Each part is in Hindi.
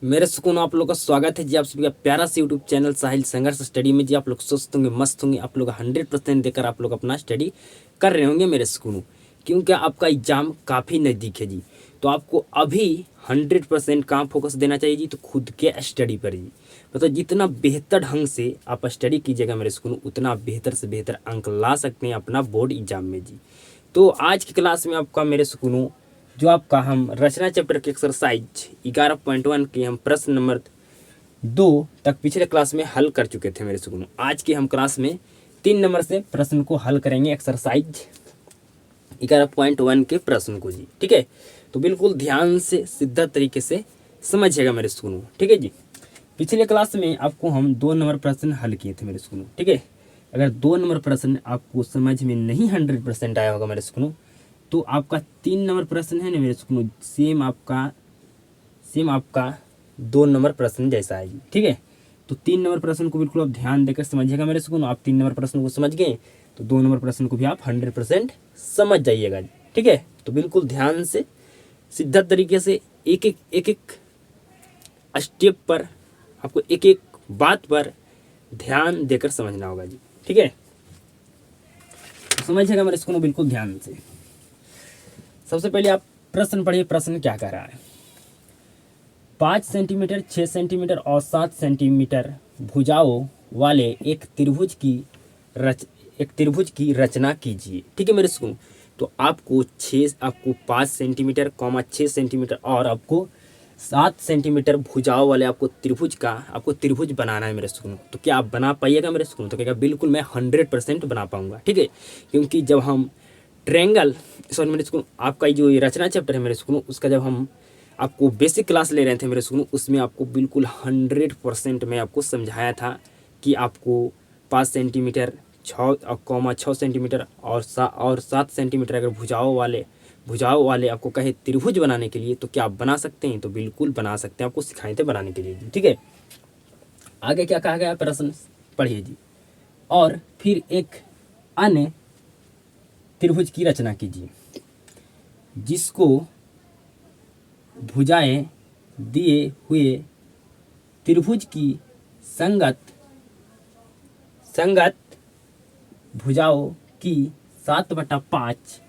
मेरे सुकून आप लोग का स्वागत है जी। आप सभी का प्यारा सा यूट्यूब चैनल साहिल संघर्ष स्टडी में जी। आप लोग स्वस्थ होंगे, मस्त होंगे, आप लोग 100% देकर आप लोग अपना स्टडी कर रहे होंगे मेरे सुकून, क्योंकि आपका एग्जाम काफ़ी नज़दीक है जी। तो आपको अभी 100% कहाँ फोकस देना चाहिए जी? तो खुद के स्टडी पर जी। मतलब जितना बेहतर ढंग से आप स्टडी कीजिएगा मेरे सुकून, उतना बेहतर से बेहतर अंक ला सकते हैं अपना बोर्ड एग्जाम में जी। तो आज की क्लास में आपका मेरे सुकूनों जो आपका हम रचना चैप्टर के एक्सरसाइज 11.1 के हम प्रश्न नंबर 2 तक पिछले क्लास में हल कर चुके थे मेरे सुकूनों। आज की हम क्लास में 3 नंबर से प्रश्न को हल करेंगे, एक्सरसाइज 11.1 के प्रश्न को जी। ठीक है, तो बिल्कुल ध्यान से सीधा तरीके से समझिएगा मेरे सुकूनों। ठीक है जी। पिछले क्लास में आपको हम 2 नंबर प्रश्न हल किए थे मेरे सुकूनों। ठीक है, अगर 2 नंबर प्रश्न आपको समझ में नहीं 100% आया होगा मेरे सुकूनों, तो आपका 3 नंबर प्रश्न है ना मेरे सुकूनों, सेम आपका 2 नंबर प्रश्न जैसा है जी। ठीक है, तो 3 नंबर प्रश्न को बिल्कुल आप ध्यान देकर समझिएगा मेरे सुकूनों। आप 3 नंबर प्रश्न को समझ गए तो 2 नंबर प्रश्न को भी आप 100% समझ जाइएगा जी। ठीक है, तो बिल्कुल ध्यान से सीधा तरीके से एक एक स्टेप पर आपको एक एक बात पर ध्यान देकर समझना होगा जी। ठीक है, तो समझिएगा मेरे सुकूनों बिल्कुल ध्यान से। सबसे पहले आप प्रश्न पढ़िए, प्रश्न क्या कह रहा है। 5 सेंटीमीटर, 6 सेंटीमीटर और 7 सेंटीमीटर भुजाओं वाले एक त्रिभुज की रचना कीजिए। ठीक है मेरे सुकून, तो आपको 5 सेंटीमीटर, 6 सेंटीमीटर और आपको 7 सेंटीमीटर भुजाओं वाले आपको त्रिभुज बनाना है मेरे सुकून। तो क्या आप बना पाइएगा मेरे सुकून? तो क्या बिल्कुल मैं 100% बना पाऊंगा। ठीक है, क्योंकि जब हम ट्रेंगल मेरे सुकून, आपका जो ये रचना चैप्टर है मेरे सुकून, उसका जब हम आपको बेसिक क्लास ले रहे थे मेरे सुकून, उसमें आपको बिल्कुल 100% में आपको समझाया था कि आपको 5 सेंटीमीटर 6 सेंटीमीटर और 7 सेंटीमीटर अगर भुजाओं वाले आपको कहे त्रिभुज बनाने के लिए, तो क्या आप बना सकते हैं? तो बिल्कुल बना सकते हैं, आपको सिखाए थे बनाने के लिए जी। ठीक है, आगे क्या कहा गया प्रश्न पढ़िए जी। और फिर एक अन्य त्रिभुज की रचना कीजिए जिसको भुजाएं दिए हुए त्रिभुज की संगत भुजाओं की 7/5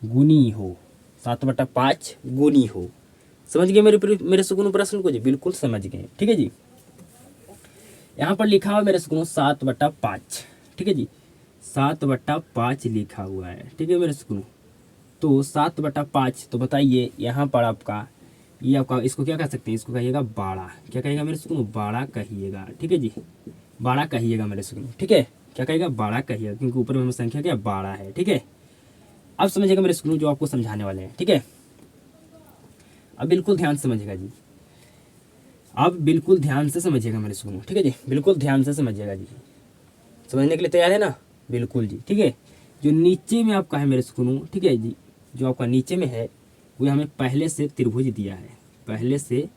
गुनी हो। 7/5 गुनी हो। समझ गए मेरे सुकून प्रश्न को जी? बिल्कुल समझ गए। ठीक है जी, यहाँ पर लिखा हुआ मेरे सुकून 7/5। ठीक है जी, 7/5 लिखा हुआ है। ठीक है मेरे सुकून, तो 7/5, तो बताइए यहाँ पर आपका ये आपका इसको क्या कह सकते हैं? इसको कहिएगा बाड़ा। क्या कहिएगा मेरे सुकून? बाड़ा कहिएगा। ठीक है जी, बाड़ा कहिएगा मेरे सुकून। ठीक है, क्या कहेगा? बाड़ा कहिएगा, क्योंकि ऊपर में हमें संख्या क्या बाड़ा है। ठीक है, अब समझिएगा मेरे सुकून जो आपको समझाने वाले हैं। ठीक है, अब बिल्कुल ध्यान से समझिएगा जी। अब बिल्कुल ध्यान से समझिएगा मेरे सुकून। ठीक है जी, बिल्कुल ध्यान से समझिएगा जी। समझने के लिए तैयार है ना? बिल्कुल जी। ठीक है, जो नीचे में आपका है मेरे सुकून, ठीक है जी, जो आपका नीचे में है वो हमें पहले से त्रिभुज दिया है। पहले से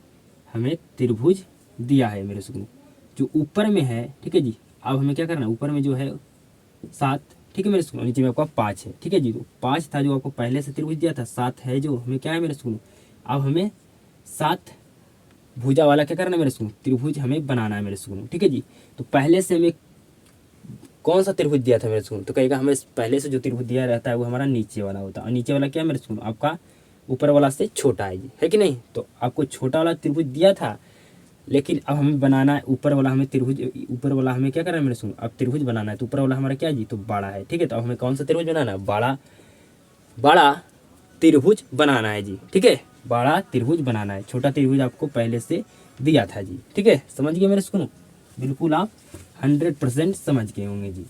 हमें त्रिभुज दिया है मेरे सुकून। जो ऊपर में है, ठीक है जी, अब हमें क्या करना है? ऊपर में जो है 7, ठीक है मेरे सुकून, नीचे में आपका 5 है। ठीक है जी, तो 5 था जो आपको पहले से त्रिभुज दिया था, 7 है जो हमें क्या है मेरे सुकून, अब हमें 7 भुजा वाला क्या करना है मेरे सुकून? त्रिभुज हमें बनाना है मेरे सुकून। ठीक है जी, तो पहले से हमें कौन सा त्रिभुज दिया था मेरे सुकून? तो कहेगा हमें पहले से जो त्रिभुज दिया रहता है वो हमारा नीचे वाला होता है। और नीचे वाला क्या है मेरे सुकून? आपका ऊपर वाला से छोटा है जी, है कि नहीं? तो आपको छोटा वाला त्रिभुज दिया था, लेकिन अब हमें बनाना है ऊपर वाला हमें त्रिभुज। ऊपर वाला हमें क्या करना है मेरे सुन? अब त्रिभुज बनाना है, तो ऊपर वाला हमारा क्या है जी? तो बाड़ा है। ठीक है, तो अब हमें कौन सा त्रिभुज बनाना है? बड़ा त्रिभुज बनाना है जी। ठीक है, बड़ा त्रिभुज बनाना है। छोटा त्रिभुज आपको पहले से दिया था जी। ठीक है, समझ गए मेरे सुनो? बिल्कुल आप 100% समझ गए होंगे जी।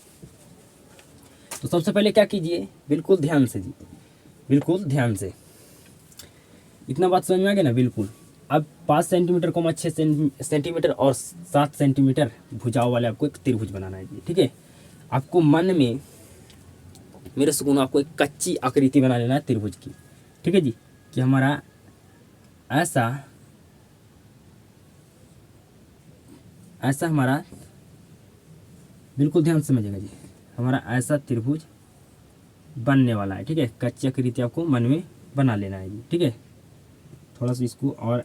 तो सबसे पहले क्या कीजिए? बिल्कुल ध्यान से जी, बिल्कुल ध्यान से। इतना बात समझ में आ गया ना? बिल्कुल। अब 5 सेंटीमीटर 6 सेंटीमीटर और 7 सेंटीमीटर भुजाओं वाले आपको एक त्रिभुज बनाना है जी। ठीक है, आपको मन में मेरे सुकून आपको एक कच्ची आकृति बना लेना है त्रिभुज की। ठीक है जी, कि हमारा ऐसा हमारा, बिल्कुल ध्यान से समझिएगा जी, हमारा ऐसा त्रिभुज बनने वाला है। ठीक है, कच्ची आकृति आपको मन में बना लेना है जी। ठीक है, थोड़ा सा इसको और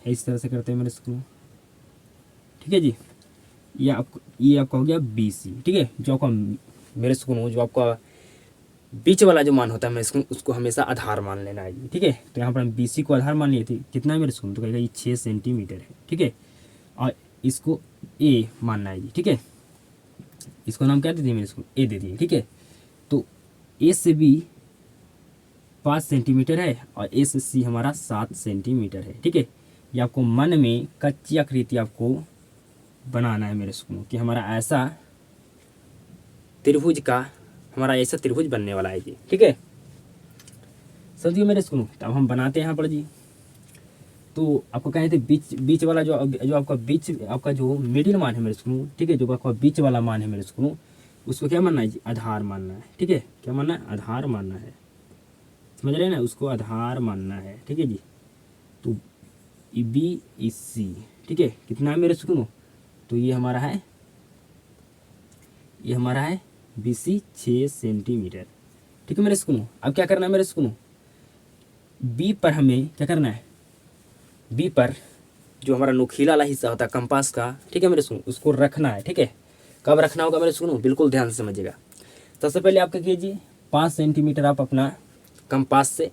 इस तरह से करते हैं मेरे स्कूल, ठीक है जी। ये आपका हो गया BC, ठीक है। जो आपका मेरे स्कूल जो आपका बीच वाला जो मान होता है मेरे स्कूल, उसको हमेशा आधार मान लेना है जी, ठीक है। तो यहाँ पर हम BC को आधार मान लिए थे, कितना है मेरे स्कूल, तो कहेगा ये 6 सेंटीमीटर है, ठीक है। और इसको A मानना है जी, ठीक है। इसको नाम क्या दे दिए मेरे स्कूल, A दे दिए, ठीक है। तो A से B 5 सेंटीमीटर है और A से C हमारा 7 सेंटीमीटर है, ठीक है। ये आपको मन में कच्ची आकृति आपको बनाना है मेरे स्कूल कि हमारा ऐसा त्रिभुज का हमारा ऐसा त्रिभुज बनने वाला है जी, ठीक है। समझिए मेरे स्कूल। तो अब हम बनाते हैं यहाँ पर जी। तो आपको कहे थे बीच वाला जो आपका बीच आपका जो मिडिल मान है मेरे स्कूल, ठीक है, जो आपका बीच वाला मान है मेरे स्कूल, उसको क्या मानना है जी, आधार मानना है, ठीक है। क्या मानना है, आधार मानना है, समझ रहे हैं ना, उसको आधार मानना है, ठीक है जी। तो BC, ठीक है, कितना है मेरे स्कूल, तो ये हमारा है BC 6 सेंटीमीटर, ठीक है मेरे स्कूल। अब क्या करना है मेरे स्कूल, B पर हमें क्या करना है, B पर जो हमारा नुकीला वाला हिस्सा होता है कंपास का, ठीक है मेरे स्कूल, उसको रखना है, ठीक है। कब रखना होगा मेरे स्कूल, बिल्कुल ध्यान से समझिएगा। सबसे पहले आप क्या कीजिए, 5 सेंटीमीटर आप अपना कंपास से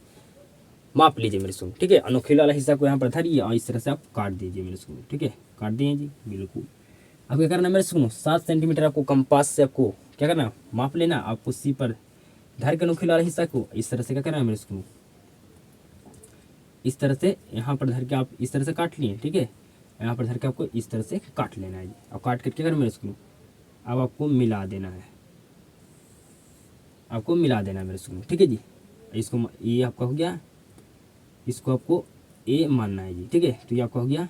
माप लीजिए मेरे स्कूल, ठीक है। नुकीला वाला हिस्सा को यहाँ पर धरिए और इस तरह से आप काट दीजिए मेरे स्कूल, ठीक है। काट दिए जी, बिल्कुल। अब क्या करना है मेरे स्कूल, 7 सेंटीमीटर आपको कंपास से आपको क्या करना, माप लेना। आपको C पर धर के नुकीला वाला हिस्सा को इस तरह से क्या करना है मेरे स्कूल, इस तरह से यहाँ पर धर के आप इस तरह से काट लिए, ठीक है। यहाँ पर धर के आपको इस तरह से काट लेना है जी। अब काट करके क्या करना मेरे स्कूल, अब आपको मिला देना है, आपको मिला देना है मेरे स्कूल, ठीक है जी। इसको ये आपका हो गया, इसको आपको A मानना है जी, ठीक है। तो ये आपका हो गया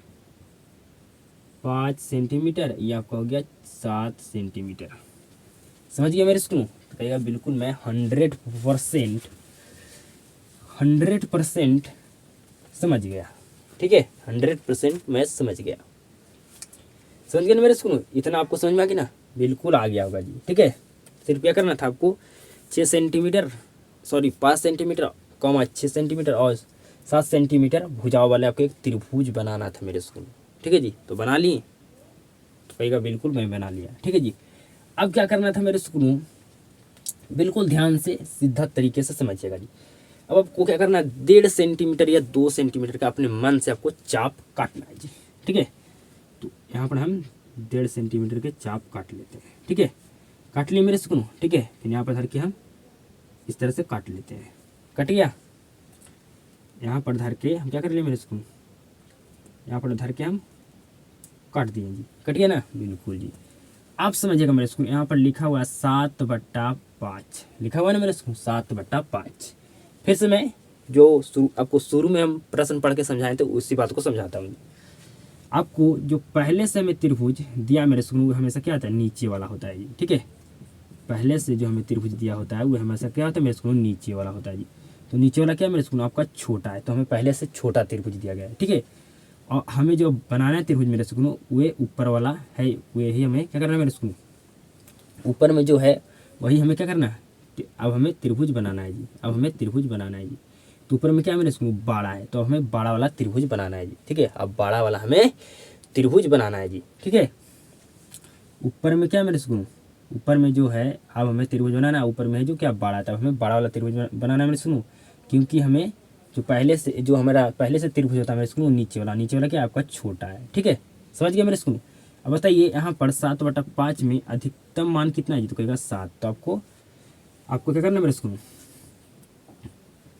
5 सेंटीमीटर, ये आपका हो गया 7 सेंटीमीटर। समझ गया मेरे स्कूल। तो कहेगा बिल्कुल मैं 100% समझ गया, ठीक है। 100% मैं समझ गया। समझ गया ना मेरे स्कूल, इतना आपको समझ में आ गया ना, बिल्कुल आ गया होगा जी, ठीक है। सिर्फ क्या करना था आपको, 5 सेंटीमीटर 6 सेंटीमीटर और 7 सेंटीमीटर भुजाओं वाले आपको एक त्रिभुज बनाना था मेरे स्कूल, ठीक है जी। तो बना लिए, तो कहेगा बिल्कुल मैं बना लिया, ठीक है जी। अब क्या करना था मेरे स्कूल, बिल्कुल ध्यान से सीधा तरीके से समझिएगा जी। अब आपको क्या करना है, 1.5 सेंटीमीटर या 2 सेंटीमीटर का अपने मन से आपको चाप काटना है जी, ठीक है। तो यहाँ पर हम 1.5 सेंटीमीटर के चाप काट लेते हैं, ठीक है। काट लिए मेरे स्कूल, ठीक है। फिर यहाँ पर धर के हम इस तरह से काट लेते हैं, कट गया। यहाँ पर धर के हम क्या कर लिए मेरे स्कूल, यहाँ पर धर के हम काट दिए जी, कट गया ना, बिल्कुल जी। आप समझिएगा मेरे स्कूल, यहाँ पर लिखा हुआ है 7/5 लिखा हुआ है ना मेरे स्कूल, 7/5। फिर से मैं जो आपको शुरू में हम प्रश्न पढ़ के समझाए थे उसी बात को समझाता हूँ। आपको जो पहले से हमें त्रिभुज दिया मेरे स्कूल, वो हमेशा क्या होता है, नीचे वाला होता है जी, ठीक है। पहले से जो हमें त्रिभुज दिया होता है वो हमेशा क्या होता है मेरे स्कूल, नीचे वाला होता है जी। तो नीचे वाला क्या मेरे स्कूल, आपका छोटा है, तो हमें पहले से छोटा त्रिभुज दिया गया है, ठीक है। और हमें जो बनाना है त्रिभुज मेरे स्कूल, वे ऊपर वाला है, वही हमें क्या करना है मेरे स्कूल, ऊपर में जो है वही हमें क्या करना है, अब हमें त्रिभुज बनाना है जी, अब हमें त्रिभुज बनाना है जी। तो ऊपर में क्या है मेरे स्कूल, बाड़ा है, तो हमें बाड़ा वाला त्रिभुज बनाना है जी, ठीक है। अब बाड़ा वाला हमें त्रिभुज बनाना है जी, ठीक है। ऊपर में क्या है मेरे स्कूल, ऊपर में जो है अब हमें त्रिभुज बनाना है, ऊपर में है जो क्या बाड़ा, तब हमें बाड़ा वाला त्रिभुज बनाना है मेरे स्कूल। क्योंकि हमें जो हमारा पहले से त्रिभुज होता है मेरे स्कूल, नीचे वाला क्या आपका छोटा है, ठीक है। समझ गया मेरे स्कूल। अब बताइए यहाँ पर 7/5 में अधिकतम मान कितना है जी, तो कहेगा 7। तो आपको क्या करना है मेरे स्कूल,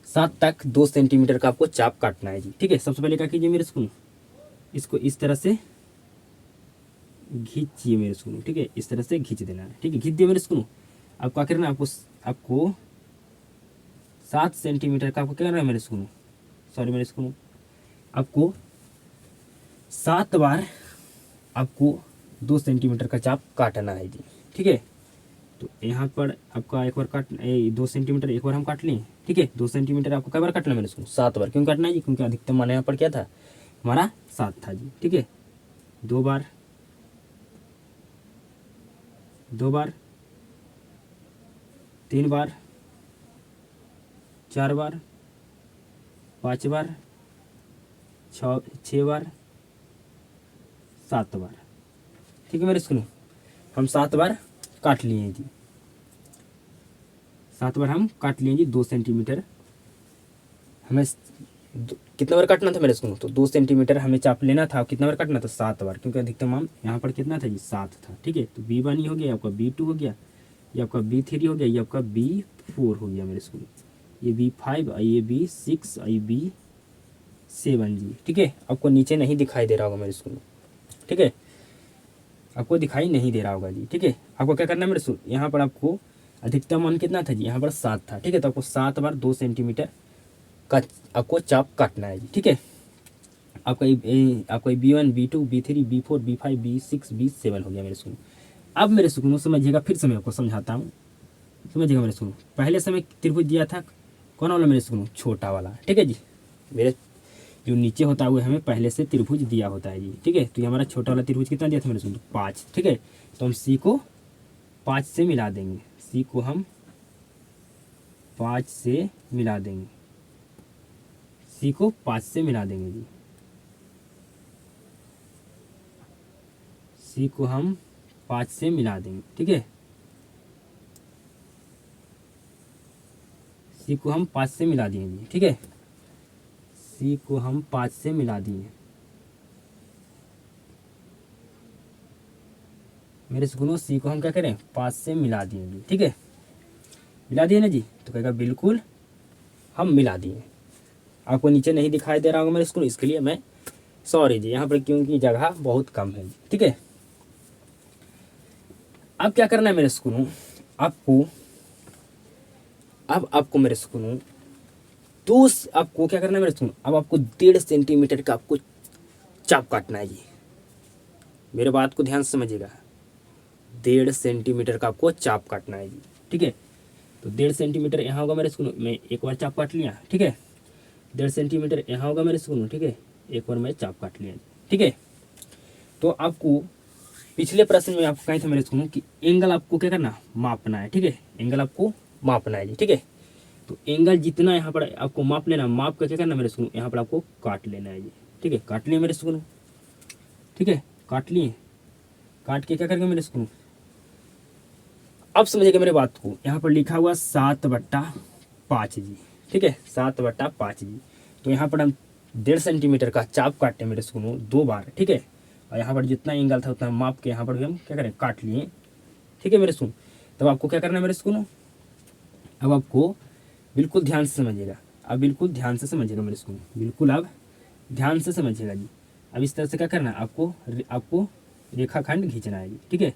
7 तक 2 सेंटीमीटर का आपको चाप काटना है जी, ठीक है। सबसे पहले क्या कीजिए मेरे स्कूल, इसको इस तरह से खींचिए मेरे स्कूल, ठीक है। इस तरह से खींच देना है, ठीक है। खींच दिया मेरे स्कूल। अब क्या करना है आपको 7 सेंटीमीटर का आपको क्या करना है मेरे स्कूल, मेरे स्कूल, आपको 7 बार आपको 2 सेंटीमीटर का चाप काटना है जी, ठीक है। तो यहाँ पर आपका एक बार 2 सेंटीमीटर एक बार हम काट लें, ठीक है। 2 सेंटीमीटर आपको कई बार काटना है मेरे स्कूल, 7 बार। क्यों काटना है जी, क्योंकि अधिकतम मान यहाँ पर क्या था हमारा 7 था जी, ठीक है। 2 बार, 2 बार, 3 बार, 4 बार, 5 बार, 6 बार, 7 बार। ठीक है मेरे सुनो, हम 7 बार काट लिए हैं जी, 7 बार हम काट लिए जी। 2 सेंटीमीटर हमें कितना बार काटना था मेरे सुनो, तो 2 सेंटीमीटर हमें चाप लेना था। कितना बार काटना था? 7 बार, क्योंकि अधिकतम हम यहाँ पर कितना था जी? 7 था। ठीक है, तो B1 हो गया, आपका B2 हो गया, ये आपका B3 हो गया, ये आपका B4 हो गया मेरे स्कूल, ये B5, ये B6, ये B7 जी। ठीक है, आपको नीचे नहीं दिखाई दे रहा होगा मेरे स्कूल। ठीक है, आपको दिखाई नहीं दे रहा होगा जी। ठीक है, आपको क्या करना है मेरे स्कूल, यहाँ पर आपको अधिकतम मान कितना था जी? यहाँ पर 7 था। ठीक है, तो आपको 7 बार 2 सेंटीमीटर का आपको चाप काटना है जी। ठीक है, आपका B1, B2, B3, B4, B5, B6, B7 हो गया मेरे सुनो। अब मेरे सुनो समझिएगा, फिर से मैं आपको समझाता हूँ, समझिएगा मेरे सुनो। पहले समय त्रिभुज दिया था कौन वाला मेरे सुनो? छोटा वाला। ठीक है जी, मेरे जो नीचे होता है वो हमें पहले से त्रिभुज दिया होता है जी। ठीक है, तो ये हमारा छोटा वाला त्रिभुज कितना दिया था मेरे सुनो? 5। ठीक है, तो हम C को 5 से मिला देंगे, C को हम 5 से मिला देंगे, C को 5 से मिला देंगे जी। C को हम 5 से मिला देंगे। ठीक है, C को हम 5 से मिला दिए जी। ठीक है, C को हम 5 से मिला दिए मेरे सुनो। C को हम क्या करें? 5 से मिला दिए जी। ठीक है, मिला दिए ना जी, तो कहेगा बिल्कुल हम मिला दिए। आपको नीचे नहीं दिखाई दे रहा होगा मेरे स्कूल, इसके लिए मैं सॉरी जी, यहाँ पर क्योंकि जगह बहुत कम है। ठीक है, अब क्या करना है मेरे स्कूल, आपको अब आपको मेरे स्कूल तो आपको क्या करना है मेरे स्कूल, अब आपको 1.5 सेंटीमीटर का आपको चाप काटना है जी। मेरे बात को ध्यान से समझिएगा, 1.5 सेंटीमीटर का आपको चाप काटना है जी। ठीक है, तो 1.5 सेंटीमीटर यहाँ होगा मेरे स्कूल, मैं एक बार चाप काट लिया। ठीक है, 1.5 सेंटीमीटर यहाँ होगा मेरे स्कूल। ठीक है, एक बार मैं चाप काट लिया। ठीक है, तो आपको पिछले प्रश्न में आपको कहीं था मेरे स्कूल कि एंगल आपको क्या करना? मापना है। ठीक है, एंगल आपको मापना है जी। ठीक है, तो एंगल जितना यहाँ पर आपको माप लेना, माप का क्या करना मेरे स्कूल, यहाँ पर आपको काट लेना है जी। ठीक है, काट लिए मेरे स्कूल। ठीक है, काट लिए, काट के क्या करेंगे मेरे स्कूल, अब समझिएगा मेरे बात को, यहाँ पर लिखा हुआ 7/5 जी। ठीक है, 7/5 जी, तो यहाँ पर हम 1.5 सेंटीमीटर का चाप काटे मेरे स्कूल 2 बार। ठीक है, और यहाँ पर जितना एंगल था उतना माप के यहाँ पर भी हम क्या करें? काट लिए। ठीक है मेरे स्कूल, तब आपको क्या करना है मेरे स्कूल, अब आपको बिल्कुल ध्यान से समझिएगा, अब बिल्कुल ध्यान से समझिएगा मेरे स्कूल, बिल्कुल अब ध्यान से समझिएगा जी। अब इस तरह से क्या करना है आपको, आपको रेखाखंड खींचना है जी। ठीक है,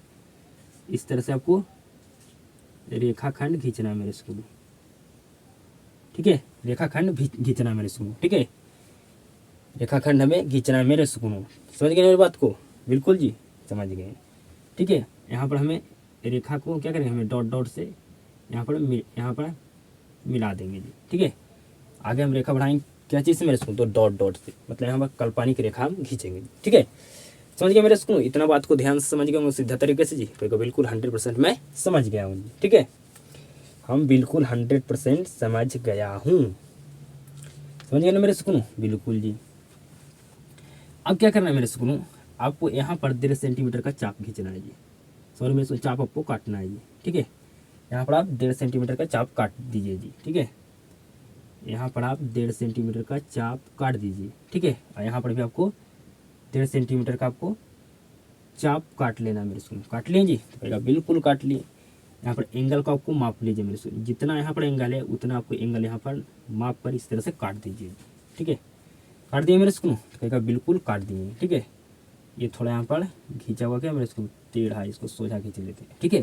इस तरह से आपको रेखाखंड खींचना है मेरे स्कूल। ठीक है, रेखाखंड खींचना है मेरे स्कूल। ठीक है, रेखाखंड हमें खींचना है मेरे स्कूल। समझ गए मेरी बात को? बिल्कुल जी, समझ गए। ठीक है, यहाँ पर हमें रेखा को क्या करेंगे, हमें डॉट डॉट से यहाँ पर मिला देंगे जी। ठीक है, आगे हम रेखा बढ़ाएंगे क्या चीज़ से मेरे स्कूल, तो डॉट डॉट से, मतलब यहाँ पर काल्पनिक रेखा हम खींचेंगे। ठीक है, समझ गया मेरे स्कूल? इतना बात को ध्यान से समझ गया हूँ सीधा तरीके से जी, तो बिल्कुल 100% मैं समझ गया हूँ जी। ठीक है, हम बिल्कुल 100% समझ गया हूँ। समझ गया ना मेरे स्कूल? बिल्कुल जी। अब क्या करना है मेरे स्कूल, आपको यहाँ पर 1.5 सेंटीमीटर का चाप खींचना है जी। सॉरी मेरे चाप आपको काटना है जी। ठीक है, यहाँ पर आप 1.5 सेंटीमीटर का चाप काट दीजिए जी। ठीक है, यहाँ पर आप 1.5 सेंटीमीटर का चाप काट दीजिए। ठीक है, और यहाँ पर भी आपको 1.5 सेंटीमीटर का आपको चाप काट लेना मेरे स्कूल। काट लिए जी, तो कहेगा बिल्कुल काट लिए। यहाँ पर एंगल का आपको माप लीजिए मेरे स्कूल, जितना यहाँ पर एंगल है उतना आपको एंगल यहाँ पर माप कर इस तरह से काट दीजिए। ठीक है, काट दिए मेरे स्कूल, तो कहेगा बिल्कुल काट दिए। ठीक है, ये थोड़ा यहाँ पर खींचा हुआ क्या मेरे स्कूल, टेढ़ा, इसको सोझा खींच लेते हैं। ठीक है,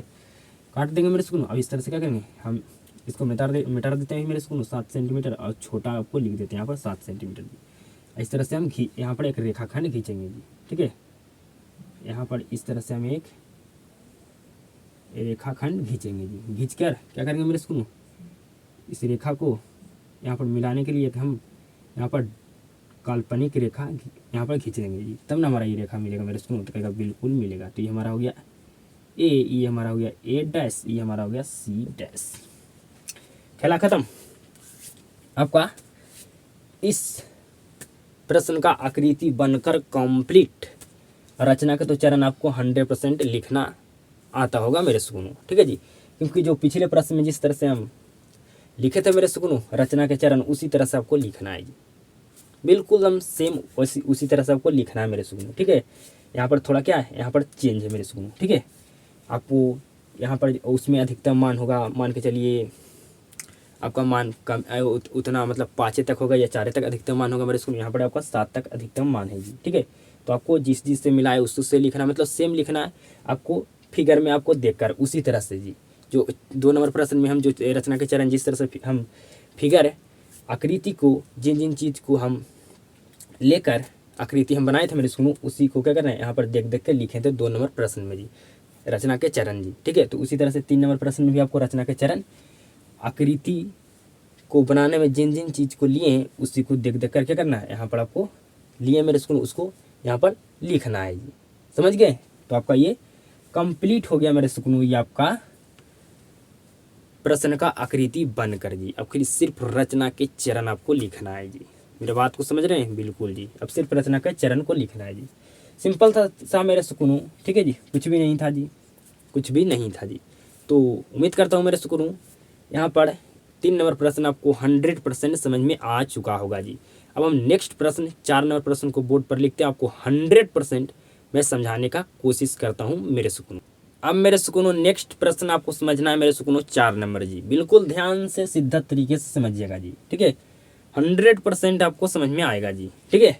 काट देंगे मेरे स्कूल। अब इस तरह से क्या करेंगे, हम इसको मिटा देते हैं मेरे स्कूल 7 सेंटीमीटर, और छोटा आपको लिख देते हैं यहाँ पर 7 सेंटीमीटर जी। इस तरह से हम यहाँ पर एक रेखाखंड खींचेंगे जी। ठीक है, यहाँ पर इस तरह से हम एक रेखाखंड खींचेंगे जी। खींच कर क्या करेंगे मेरे स्कूल, इस रेखा को यहाँ पर मिलाने के लिए हम यहाँ पर काल्पनिक रेखा यहाँ पर खींच देंगे जी, तब ना हमारा ये रेखा मिलेगा मेरे स्कूल। तो कहेगा बिल्कुल मिलेगा। तो ये हमारा हो गया ए, ये हमारा हो गया ए डैश, ये हमारा हो गया सी डैश। खेला खत्म। आपका इस प्रश्न का आकृति बनकर कंप्लीट रचना के तो चरण आपको 100% लिखना आता होगा मेरे सुकूनों, ठीक है जी। क्योंकि जो पिछले प्रश्न में जिस तरह से हम लिखे थे मेरे सुकूनों रचना के चरण, उसी तरह से आपको लिखना है जी, बिल्कुल हम सेम उसी तरह से आपको लिखना है मेरे सुकूनों, ठीक है। यहाँ पर थोड़ा क्या है, यहाँ पर चेंज है मेरे सुकूनों, ठीक है। आपको यहाँ पर उसमें अधिकतम मान होगा, मान के चलिए आपका मान कम उतना मतलब 5 तक होगा या 4 तक अधिकतम मान होगा मेरे स्कूल में। यहाँ पर आपका 7 तक अधिकतम मान है जी, ठीक है। तो आपको जिस चीज़ से मिला है उससे लिखना, मतलब सेम लिखना है आपको, फिगर में आपको देखकर उसी तरह से जी। जो 2 नंबर प्रश्न में हम जो रचना के चरण जिस तरह से हम फिगर आकृति को, जिन जिन चीज़ को हम लेकर आकृति हम बनाए थे मेरे स्कूल में, उसी को क्या करना है यहाँ पर देख देख कर लिखे थे 2 नंबर प्रश्न में जी, रचना के चरण जी, ठीक है। तो उसी तरह से 3 नंबर प्रश्न में भी आपको रचना के चरण आकृति को बनाने में जिन जिन चीज़ को लिए हैं उसी को देख देख कर क्या करना है यहाँ पर आपको लिए मेरे स्कूल, उसको यहाँ पर लिखना है जी, समझ गए। तो आपका ये कंप्लीट हो गया मेरे स्कूल, ये आपका प्रश्न का आकृति बनकर जी। अब फिर सिर्फ रचना के चरण आपको लिखना है जी, मेरे बात को समझ रहे हैं, बिल्कुल जी। अब सिर्फ रचना के चरण को लिखना है जी, सिंपल था सा मेरे सुकून, ठीक है जी, कुछ भी नहीं था जी, कुछ भी नहीं था जी। तो उम्मीद करता हूँ मेरे सुकून यहाँ पर 3 नंबर प्रश्न आपको 100% समझ में आ चुका होगा जी। अब हम नेक्स्ट प्रश्न 4 नंबर प्रश्न को बोर्ड पर लिखते हैं, आपको 100% मैं समझाने का कोशिश करता हूँ मेरे सुकून। अब मेरे सुकूनों नेक्स्ट प्रश्न आपको समझना है मेरे सुकूनों 4 नंबर जी, बिल्कुल ध्यान से सीधा तरीके से समझिएगा जी, ठीक है। 100% आपको समझ में आएगा जी, ठीक है।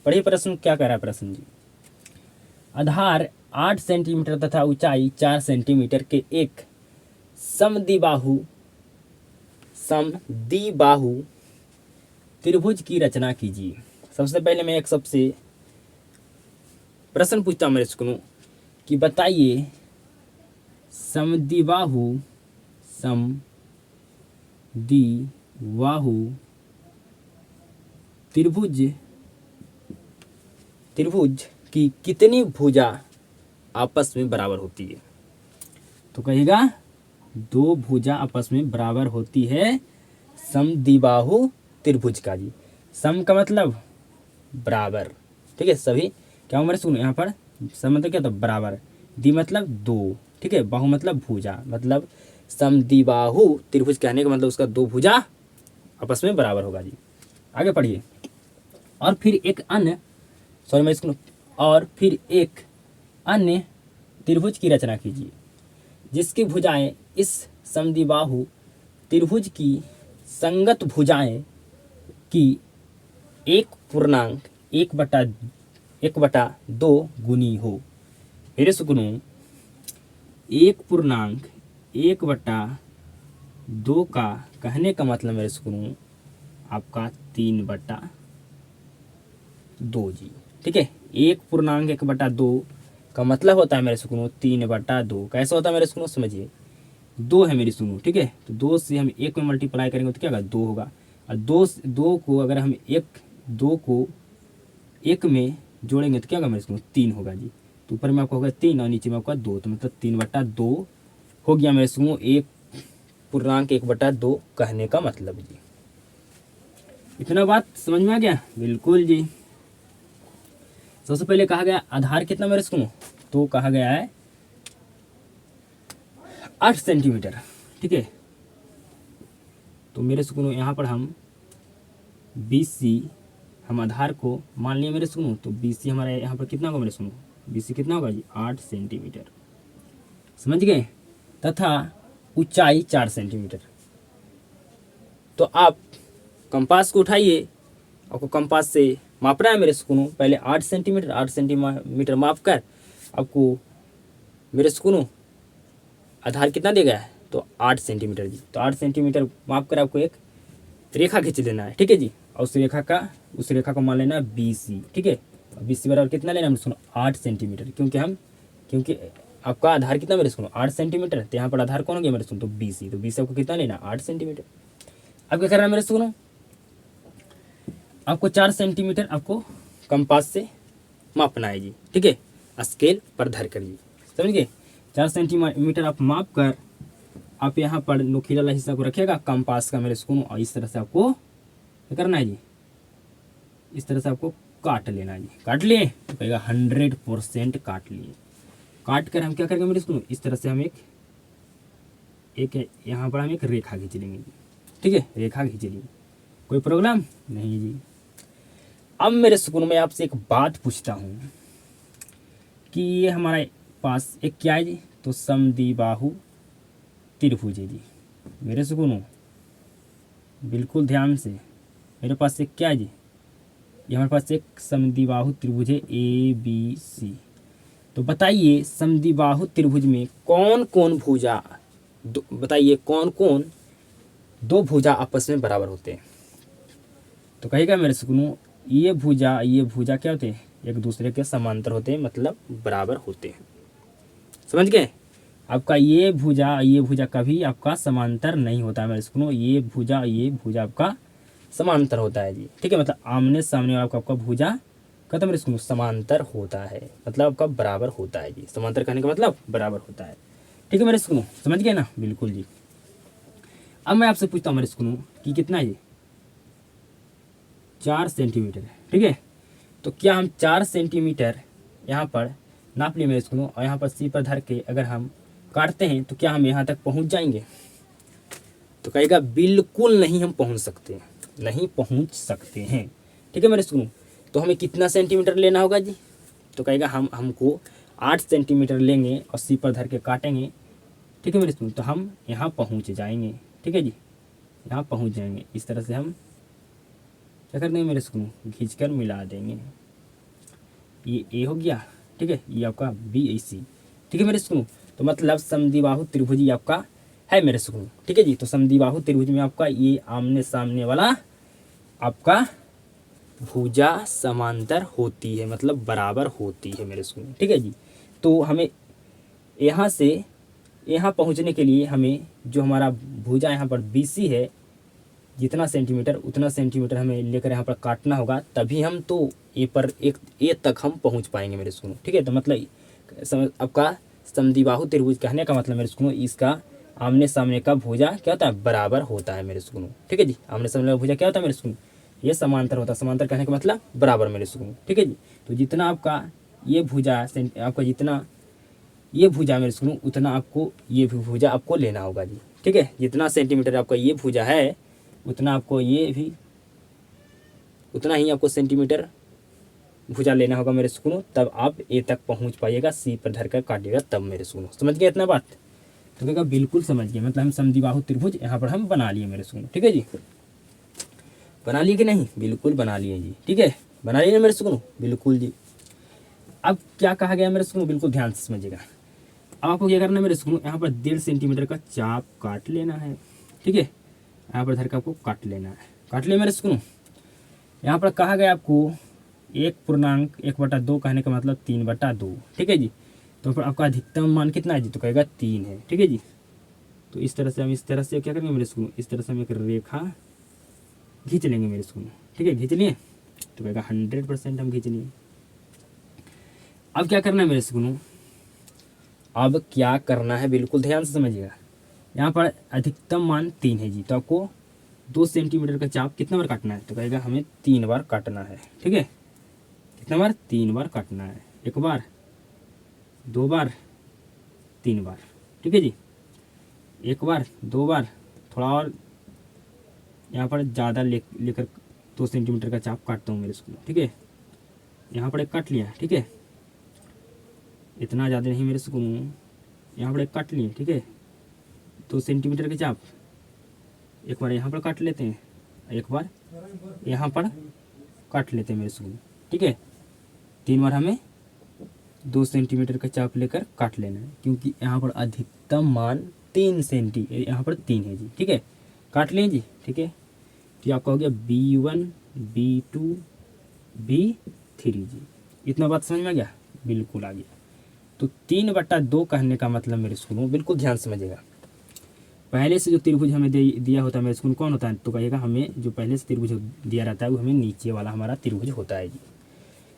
पढ़िए प्रश्न क्या कह रहा है प्रश्न जी। आधार 8 सेंटीमीटर तथा ऊंचाई 4 सेंटीमीटर के एक समद्विबाहु त्रिभुज की रचना कीजिए। सबसे पहले मैं एक सबसे प्रश्न पूछता हूँ मेरे सुकूनों कि बताइए समद्विबाहु त्रिभुज की कितनी भुजा आपस में बराबर होती है। तो कहेगा 2 भुजा आपस में बराबर होती है समद्विबाहु त्रिभुज का जी। सम का मतलब बराबर, ठीक है। सभी क्या उम्र सुनो यहाँ पर, सम मतलब क्या था, बराबर, द्वि मतलब 2, ठीक है, बाहु मतलब भुजा, मतलब समद्विबाहु त्रिभुज कहने का मतलब उसका 2 भुजा आपस में बराबर होगा जी। आगे पढ़िए। और फिर एक अन्य त्रिभुज की रचना कीजिए जिसकी भुजाएं इस समद्विबाहु त्रिभुज की संगत भुजाएं की 1/2 गुनी हो। मेरे सुकूनों 1/1/2 का कहने का मतलब मेरे सुकूनों आपका 3/2 जी, ठीक है। 1/1/2 का मतलब होता है मेरे सुकूनों 3/2। कैसा होता है मेरे सुकूनों, समझिए 2 है मेरी सुनो, ठीक है। तो 2 से हम 1 में मल्टीप्लाई करेंगे तो क्या होगा, 2 होगा। और 2 को अगर हम 2 को 1 में जोड़ेंगे तो क्या होगा मेरे सुनो, 3 होगा जी। तो ऊपर में आपका होगा 3 और नीचे में आपका 2, तो मतलब 3/2 हो गया मेरे सुनो 1/1/2 कहने का मतलब जी। इतना बात समझ में आ गया, बिल्कुल जी। सबसे पहले कहा गया आधार कितना मेरे सुनो, तो कहा गया है 8 सेंटीमीटर, ठीक है। तो मेरे सुकूनों यहाँ पर हम BC हम आधार को मान लिए मेरे सुकूनों, तो BC हमारे यहाँ पर कितना होगा मेरे सुनो, BC कितना होगा जी 8 सेंटीमीटर, समझ गए। तथा ऊंचाई 4 सेंटीमीटर। तो आप कंपास को उठाइए, आपको कंपास से मापना है मेरे सुकूनों। पहले 8 सेंटीमीटर माप कर आपको मेरे सुकूनों आधार कितना दिया गया है, तो 8 सेंटीमीटर जी। तो 8 सेंटीमीटर माप कर आपको एक रेखा खींच लेना है, ठीक है जी। और उस रेखा को मान लेना है BC, ठीक है। BC बराबर कितना लेना है सुनो 8 सेंटीमीटर, क्योंकि आपका आधार कितना मेरे सुनो 8 सेंटीमीटर, तो यहाँ पर आधार कौन हो गया मेरे सुनो, तो BC। तो BC आपको कितना लेना 8 सेंटीमीटर। अब क्या करना है मेरे सुनो, आपको 4 सेंटीमीटर आपको कंपास से मापना है जी, ठीक है, स्केल पर धर कर जी, समझ गए। 4 सेंटीमीटर आप माप कर आप यहाँ पर नुकीला वाला हिस्सा को रखिएगा कंपास का मेरे सुकून, और इस तरह से आपको क्या करना है जी, इस तरह से आपको काट लेना जी। काट लिए तो कहेगा 100% काट लिए। काट कर हम क्या करेंगे मेरे स्कूल, इस तरह से हम एक यहाँ पर हम एक रेखा खींच लेंगे जी। ठीक है, रेखा खींच लेंगे, कोई प्रॉब्लम नहीं जी। अब मेरे सुकून में आपसे एक बात पूछता हूँ कि ये हमारे पास एक क्या है जी, तो समद्विबाहु त्रिभुज है जी। मेरे सुकूनों बिल्कुल ध्यान से, मेरे पास एक क्या है जी, ये हमारे पास एक समद्विबाहु त्रिभुज है ABC। तो बताइए समद्विबाहु त्रिभुज में कौन कौन भुजा, बताइए कौन कौन दो भुजा आपस में बराबर होते हैं। तो कहेगा मेरे सुकूनों ये भुजा क्या होते हैं, एक दूसरे के समांतर होते हैं, मतलब बराबर होते हैं। समझ गए? आपका ये भुजा कभी आपका समांतर नहीं होता है मेरे सुकूनों। ये भुजा आपका समांतर होता है जी। ठीक है, मतलब आमने सामने वाला आपका भुजा कहता है मेरे सुकूनों समांतर होता है, मतलब आपका बराबर होता है जी। समांतर कहने का मतलब बराबर होता है। ठीक है मेरे सुकूनों, समझ गए ना? बिल्कुल जी। अब मैं आपसे पूछता हूँ मेरे सुकूनों कि कितना है ये, 4 सेंटीमीटर है। ठीक है, तो क्या हम 4 सेंटीमीटर यहाँ पर नाप लिए मेरे सुकूनों, और यहाँ पर सी पर धर के अगर हम काटते हैं तो क्या हम यहाँ तक पहुँच जाएंगे? तो कहेगा बिल्कुल नहीं, हम पहुँच सकते हैं, नहीं पहुँच सकते हैं। ठीक है मेरे सुकूनों, तो हमें कितना सेंटीमीटर लेना होगा जी? तो कहेगा हमको 8 सेंटीमीटर लेंगे और सी पर धर के काटेंगे। ठीक है मेरे सुकूनों, तो हम यहाँ पहुँच जाएंगे। ठीक है जी, यहाँ पहुँच जाएंगे। इस तरह से हम क्या कर देंगे मेरे सुकूनों, खींच कर मिला देंगे। ये ए हो गया। ठीक है, ये आपका BAC। ठीक है मेरे सुकूनों, तो मतलब समद्विबाहु त्रिभुज ये आपका है मेरे सुकूनों। ठीक है जी, तो समद्विबाहु त्रिभुज में आपका ये आमने सामने वाला आपका भुजा समांतर होती है, मतलब बराबर होती है मेरे सुकूनों। ठीक है जी, तो हमें यहाँ से यहाँ पहुँचने के लिए हमें जो हमारा भुजा यहाँ पर BC है, जितना सेंटीमीटर उतना सेंटीमीटर हमें लेकर यहाँ पर काटना होगा, तभी हम तो ए तक हम पहुँच पाएंगे मेरे सुकूनों। ठीक है, तो मतलब आपका समद्विबाहु त्रिभुज कहने का मतलब मेरे सुकूनों, इसका आमने सामने का भुजा क्या होता है, बराबर होता है मेरे सुकूनों। ठीक है जी, आमने सामने का भुजा क्या होता है मेरे सुकूनों, ये समांतर होता है। समांतर कहने का मतलब बराबर मेरे सुकूनों। ठीक है जी, तो जितना आपका ये भुजा आपका जितना ये भुजा मेरे सुकूनों, उतना आपको ये भी भुजा आपको लेना होगा जी। ठीक है, जितना सेंटीमीटर आपका ये भुजा है, उतना आपको ये भी उतना ही आपको सेंटीमीटर भुजा लेना होगा मेरे सुकूनों, तब आप ए तक पहुंच पाइएगा। सी पर धर कर काटिएगा तब मेरे सुकूनों। समझ गए इतना बात? तो कहेगा बिल्कुल समझ गए, मतलब हम समद्विबाहु त्रिभुज यहाँ पर हम बना लिए मेरे सुकूनों। ठीक है जी, बना लिए कि नहीं? बिल्कुल बना लिए जी। ठीक है, बना लिए ना मेरे सुकूनों? बिल्कुल जी। अब क्या कहा गया मेरे सुकूनों, बिल्कुल ध्यान से समझिएगा। अब आपको क्या करना है मेरे सुकूनों, यहाँ पर 1.5 सेंटीमीटर का चाप काट लेना है। ठीक है, यहाँ पर धर के आपको काट लेना है। काट लिया मेरे सुकूनों। यहाँ पर कहा गया आपको 1.1/2 कहने का मतलब 3/2। ठीक है जी, तो फिर आपका अधिकतम मान कितना है जी? तो कहेगा 3 है। ठीक है जी, तो इस तरह से हम इस तरह से क्या करेंगे मेरे सुकूनों, इस तरह से हम एक रेखा खींच लेंगे मेरे सुकूनों। ठीक है, खींच लिए तो कहेगा 100% हम खींच लिए। अब क्या करना है मेरे सुकूनों, अब क्या करना है बिल्कुल ध्यान से समझिएगा। यहाँ पर अधिकतम मान 3 है जी, तो आपको 2 सेंटीमीटर का चाप कितना बार काटना है? तो कहेगा हमें 3 बार काटना है। ठीक है, कितना बार? 3 बार काटना है। 1 बार, 2 बार, 3 बार। ठीक है जी, 1 बार, 2 बार, थोड़ा और यहाँ पर ज़्यादा लेकर 2 सेंटीमीटर का चाप काटता हूँ मेरे स्कूल। ठीक है, यहाँ पर एक काट लिया। ठीक है, इतना ज़्यादा नहीं मेरे स्कूल, यहाँ पर एक काट लिए। ठीक है, 2 सेंटीमीटर के चाप एक बार यहाँ पर काट लेते हैं, एक बार यहाँ पर काट लेते हैं मेरे स्कूल। ठीक है, 3 बार हमें 2 सेंटीमीटर का चाप लेकर काट लेना है, क्योंकि यहाँ पर अधिकतम मान 3 सेंटी, यहाँ पर 3 है जी। ठीक है, काट लें जी। ठीक है, तो आपका हो गया B1 B2 B3 जी। इतना बात समझ में आ गया? बिल्कुल आ गया। तो 3/2 कहने का मतलब मेरे स्कूलों बिल्कुल ध्यान समझिएगा, पहले से जो त्रिभुज हमें दिया होता है मेरे स्कूल कौन होता है? तो कहिएगा हमें जो पहले से त्रिभुज दिया रहता है वो हमें नीचे वाला हमारा त्रिभुज होता है जी।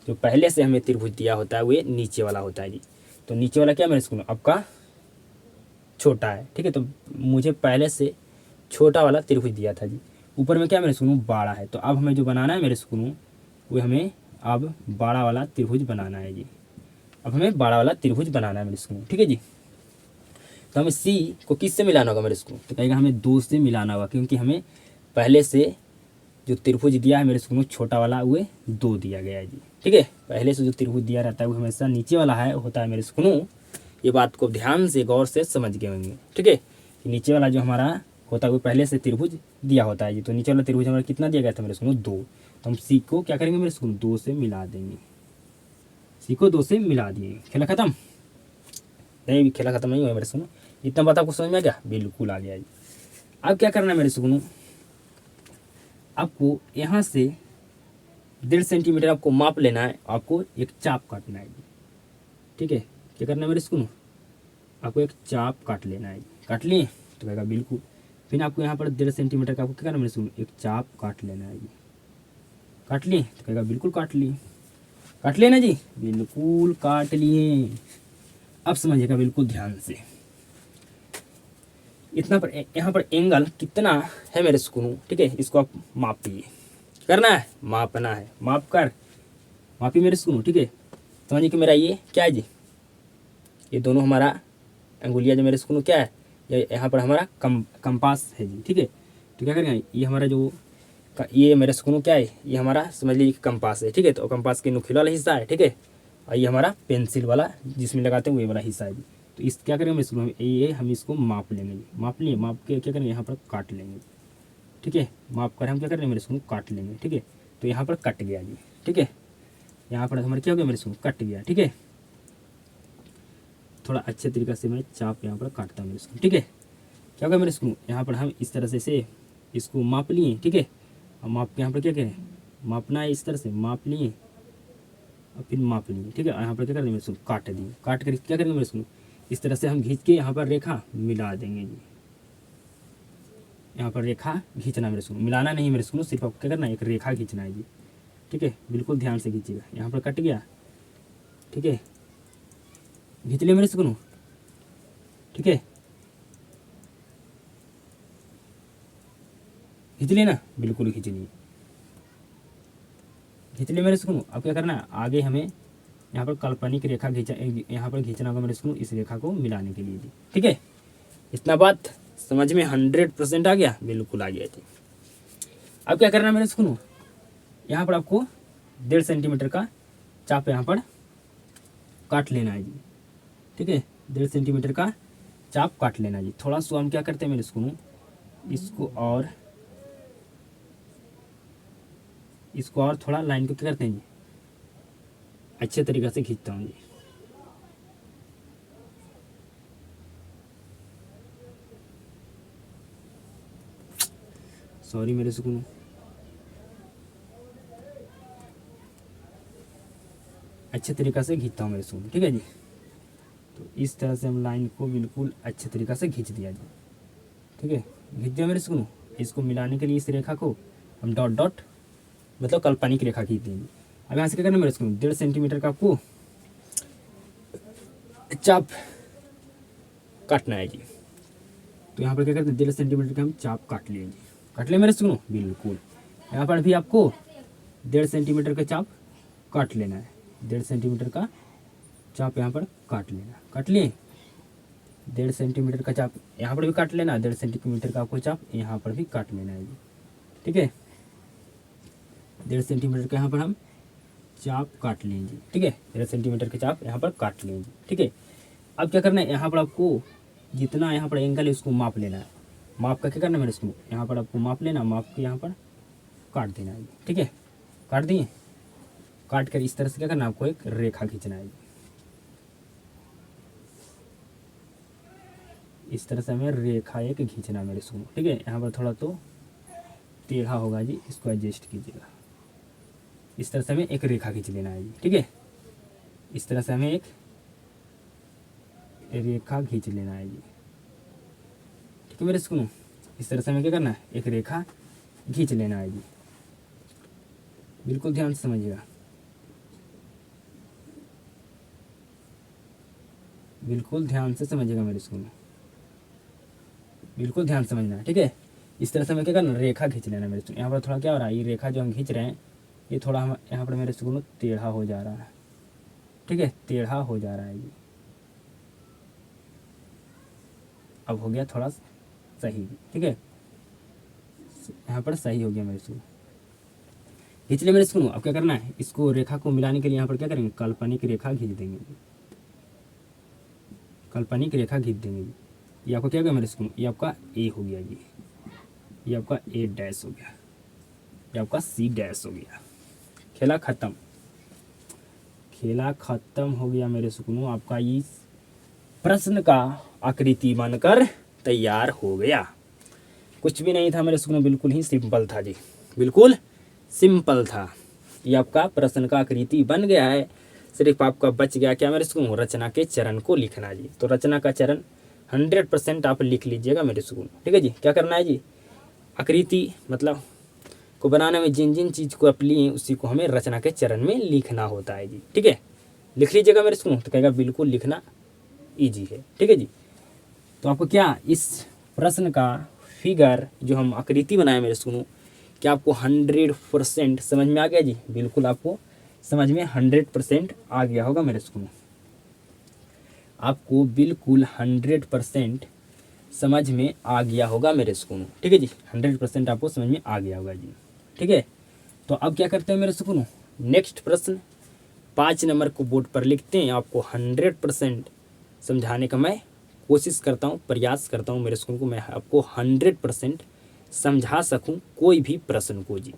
जो पहले से हमें त्रिभुज दिया होता है वो नीचे वाला होता है जी। तो नीचे वाला क्या मेरे स्कूल आपका छोटा है। ठीक है, तो मुझे पहले से छोटा वाला त्रिभुज दिया था जी। ऊपर में क्या मेरे स्कूल बड़ा है, तो अब हमें जो बनाना है मेरे स्कूल वो हमें अब बड़ा वाला त्रिभुज बनाना है जी। अब हमें बड़ा वाला त्रिभुज बनाना है मेरे स्कूल, ठीक है जी। तो हमें सी को किससे मिलाना होगा मेरे स्कूल? तो कहेगा हमें 2 से मिलाना होगा, क्योंकि हमें पहले से जो त्रिभुज दिया है मेरे स्कूल में छोटा वाला वो 2 दिया गया है जी, ठीक है। पहले से जो त्रिभुज दिया रहता है वो हमेशा नीचे वाला है होता है मेरे स्कूल। ये बात को ध्यान से गौर से समझ गए होंगे, ठीक है। कि नीचे वाला जो हमारा होता है वो पहले से त्रिभुज दिया होता है जी। तो नीचे वाला त्रिभुज हमारा कितना दिया गया था मेरे स्कूल? 2। तो हम सी को क्या करेंगे मेरे स्कूल? 2 से मिला देंगे। सी को 2 से मिला दिए, खेला खत्म? नहीं, खेला खत्म नहीं हुआ मेरे स्कूल। इतना बात आपको समझ में आ गया? बिल्कुल आ गया जी। अब क्या करना है मेरे स्कूल? आपको यहाँ से 1.5 सेंटीमीटर आपको माप लेना है, आपको एक चाप काटना है, ठीक है। क्या करना है मेरे स्कूल? आपको एक चाप काट लेना है। काट लिए? तो कहेगा बिल्कुल। फिर आपको यहाँ पर 1.5 सेंटीमीटर का आपको क्या करना है मेरे स्कूल? एक चाप काट लेना है। काट लिए? तो कहेगा बिल्कुल काट लिए। काट लिए ना जी? बिल्कुल काट लिए। अब समझिएगा बिल्कुल ध्यान से। इतना पर यहाँ पर एंगल कितना है मेरे स्कूल, ठीक है। इसको आप मापिए। करना है, मापना है, माप कर मापी मेरे स्कूल, ठीक है। समझिए कि मेरा ये क्या है जी? ये दोनों हमारा अंगुलियाँ जो मेरे स्कूल क्या है, ये यहाँ पर हमारा कंपास है जी, ठीक है। तो क्या करेंगे, ये हमारा जो ये मेरे स्कूल क्या है, ये हमारा समझ लीजिए कंपास है, ठीक है। तो कंपास के नुकीला वाला हिस्सा है, ठीक है। और ये हमारा पेंसिल वाला जिसमें लगाते हैं वो वाला हिस्सा है जी। तो इस क्या करेंगे मेरे स्कूल, ये हम इसको माप लेंगे जी। माप लिए, माप के क्या करेंगे, यहाँ पर काट लेंगे, ठीक है। माप कर हम क्या करेंगे मेरे स्कूल, काट लेंगे, ठीक है। तो यहाँ पर कट गया जी, ठीक है। यहाँ पर हमारे क्या हो गया मेरे स्कूल, कट गया, ठीक है। थोड़ा अच्छे तरीके से मैं चाप यहाँ पर काटता हूँ मेरे स्कूल, ठीक है। क्या होगा मेरे स्कूल, यहाँ पर हम इस तरह से इसको माप लिए, ठीक है। और माप के यहाँ पर क्या करें, मापना है इस तरह से, माप लिए और फिर माप लिए, ठीक है। यहाँ पर क्या करेंगे मेरे स्कूल, काट दिए। काट कर क्या करेंगे मेरे स्कूल, इस तरह से हम खींच के यहाँ पर रेखा मिला देंगे जी। यहाँ पर रेखा खींचना मेरे स्कूल, मिलाना नहीं मेरे स्कूल, सिर्फ आपको क्या करना है, एक रेखा खींचना है जी, ठीक है। बिल्कुल ध्यान से खींचिएगा। यहाँ पर कट गया, ठीक है। खींच लिया मेरे स्कूल, ठीक है। खींच लिए ना? बिल्कुल खींच लिए। खींच लिए मेरे स्कूल। अब क्या करना है, आगे हमें यहाँ पर काल्पनिक रेखा यहाँ पर खींचना होगा मेरे स्कूल, इस रेखा को मिलाने के लिए जी, ठीक है। इतना बात समझ में 100% आ गया? बिल्कुल आ गया जी। अब क्या करना है मेरे स्कूल, यहाँ पर आपको 1.5 सेंटीमीटर का चाप यहाँ पर काट लेना है जी, ठीक है। 1.5 सेंटीमीटर का चाप काट लेना है जी। थोड़ा सा हम क्या करते हैं मेरे स्कूल, इसको और थोड़ा लाइन को क्या करते हैं जी, अच्छे तरीके से खींचता हूँ जी। सॉरी मेरे स्कूल, अच्छे तरीके से खींचता हूँ मेरे स्कूल, ठीक है जी। तो इस तरह से हम लाइन को बिल्कुल अच्छे तरीके से खींच दिया जी, ठीक है। खींच दिया मेरे स्कूल। इसको मिलाने के लिए इस रेखा को हम डॉट डॉट मतलब काल्पनिक रेखा खींच देंगे। अब यहाँ से क्या करना मेरे स्कूल, 1.5 सेंटीमीटर का आपको चाप काटना है जी। तो यहाँ पर क्या करते हैं, 1.5 सेंटीमीटर का हम चाप काट लिए जी। काट लिए मेरे स्कूल, बिल्कुल। यहाँ पर भी आपको 1.5 सेंटीमीटर का चाप काट लेना है। 1.5 सेंटीमीटर का चाप यहाँ पर काट लेना। काट लिए? 1.5 सेंटीमीटर का चाप यहाँ पर भी काट लेना, 1.5 सेंटीमीटर का आपको चाप यहाँ पर भी काट लेना है जी, ठीक है। 1.5 सेंटीमीटर का यहाँ पर हम चाप काट लेंगे, ठीक है। 1.5 सेंटीमीटर के चाप यहाँ पर काट लेंगे, ठीक है। अब क्या करना है, यहाँ पर आपको जितना यहाँ पर एंगल है उसको माप लेना है। माप का क्या करना है मेरे इसको, यहाँ पर आपको माप लेना, माप के यहाँ पर काट देना है, ठीक है। काट दिए। काट कर इस तरह से क्या करना है, आपको एक रेखा खींचना है। इस तरह से हमें रेखा एक खींचना है मेरे इसको, ठीक है। यहाँ पर थोड़ा तो टेढ़ा होगा जी, इसको एडजस्ट कीजिएगा। इस तरह से हमें एक रेखा खींच लेना है जी, ठीक है। इस तरह से हमें एक रेखा खींच लेना है जी, ठीक है मेरे सुनो। इस तरह से हमें क्या करना है, एक रेखा खींच लेना है जी। बिल्कुल ध्यान से समझिएगा, बिल्कुल ध्यान से समझिएगा मेरे स्कूल, बिल्कुल ध्यान समझना है, ठीक है। इस तरह से हमें क्या करना, रेखा खींच लेना है मेरे स्कूल। यहाँ पर थोड़ा क्या हो रहा है, ये रेखा जो हम खींच रहे हैं ये थोड़ा हम यहाँ पर मेरे सुकून टेढ़ा हो जा रहा है, ठीक है, टेढ़ा हो जा रहा है ये। अब हो गया थोड़ा सही, ठीक है, यहाँ पर सही हो गया मेरे सुकून। इसलिए मेरे सुकून अब क्या करना है, इसको रेखा को मिलाने के लिए यहाँ पर क्या करेंगे, काल्पनिक रेखा खींच देंगे, काल्पनिक रेखा खींच देंगे। ये आपका क्या हो गया मेरे सुकून, ये आपका ए हो गया, ये आपका ए डैश हो गया, ये आपका सी डैश हो गया। खेला खत्म, खेला खत्म हो गया मेरे सुकूनों। आपका इस प्रश्न का आकृति बनकर तैयार हो गया। कुछ भी नहीं था मेरे सुकूनों, बिल्कुल ही सिंपल था जी, बिल्कुल सिंपल था। ये आपका प्रश्न का आकृति बन गया है। सिर्फ आपका बच गया क्या मेरे सुकून, रचना के चरण को लिखना जी। तो रचना का चरण 100% आप लिख लीजिएगा मेरे सुकून, ठीक है जी। क्या करना है जी, आकृति मतलब को बनाने में जिन जिन चीज़ को आप लिए उसी को हमें रचना के चरण में लिखना होता है जी, ठीक है। लिख लीजिएगा मेरे सुकून, तो कहेगा बिल्कुल लिखना ईजी है, ठीक है जी। तो आपको क्या इस प्रश्न का फिगर जो हम आकृति बनाए मेरे सुकून, क्या आपको 100% समझ में आ गया जी? बिल्कुल आपको समझ में 100% आ गया होगा मेरे सुकून, आपको बिल्कुल 100% समझ में आ गया होगा मेरे सुकून, ठीक है जी। 100% आपको समझ में आ गया होगा जी, ठीक है। तो अब क्या करते हैं मेरे सुकून, नेक्स्ट प्रश्न 5 नंबर को बोर्ड पर लिखते हैं। आपको 100% समझाने का मैं कोशिश करता हूँ, प्रयास करता हूँ मेरे सुकून को, मैं आपको 100% समझा सकूँ कोई भी प्रश्न को जी।